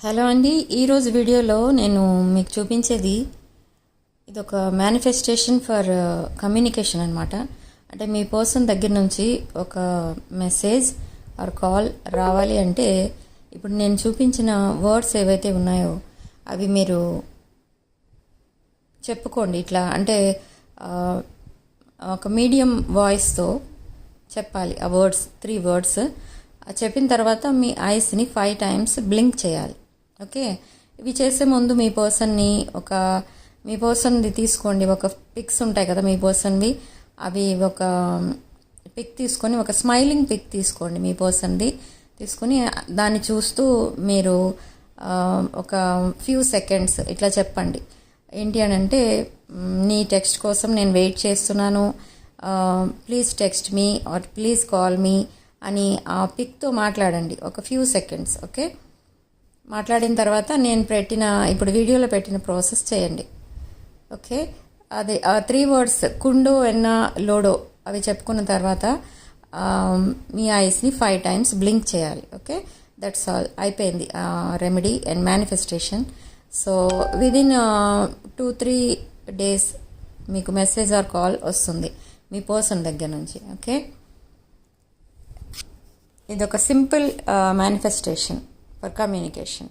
Hello అండి, ఈరోజు వీడియోలో నేను మీకు చూపించేది ఇది ఒక మేనిఫెస్టేషన్ ఫర్ కమ్యూనికేషన్ అనమాట. అంటే మీ పర్సన్ దగ్గర నుంచి ఒక మెసేజ్ ఆర్ కాల్ రావాలి అంటే ఇప్పుడు నేను చూపించిన వర్డ్స్ ఏవైతే ఉన్నాయో అవి మీరు చెప్పుకోండి. ఇట్లా అంటే ఒక మీడియం వాయిస్తో చెప్పాలి. ఆ వర్డ్స్ 3 వర్డ్స్ చెప్పిన తర్వాత మీ ఐస్ని 5 టైమ్స్ బ్లింక్ చేయాలి. ఓకే, ఇవి చేసే ముందు మీ పర్సన్ది తీసుకోండి. ఒక పిక్స్ ఉంటాయి కదా మీ పర్సన్వి, అవి ఒక పిక్ తీసుకొని ఒక స్మైలింగ్ పిక్ తీసుకోండి. మీ పర్సన్ది తీసుకొని దాన్ని చూస్తూ మీరు ఒక ఫ్యూ సెకండ్స్ ఇట్లా చెప్పండి. ఏంటి అని అంటే, నీ టెక్స్ట్ కోసం నేను వెయిట్ చేస్తున్నాను, please text me or please call me అని ఆ పిక్తో మాట్లాడండి ఒక ఫ్యూ సెకండ్స్. ఓకే, మాట్లాడిన తర్వాత నేను ఇప్పుడు వీడియోలో పెట్టిన ప్రాసెస్ చేయండి. ఓకే, అదే ఆ 3 వర్డ్స్ కుండో ఎన్నా లోడో అవి చెప్పుకున్న తర్వాత మీ ఐస్ని 5 టైమ్స్ బ్లింక్ చేయాలి. ఓకే, దట్స్ ఆల్, అయిపోయింది remedy and manifestation. So within 2-3 days మీకు మెసేజ్ ఆర్ కాల్ వస్తుంది మీ పర్సన్ దగ్గర నుంచి. ఓకే, ఇది ఒక సింపుల్ మేనిఫెస్టేషన్ ఫర్ కమ్యూనికేషన్.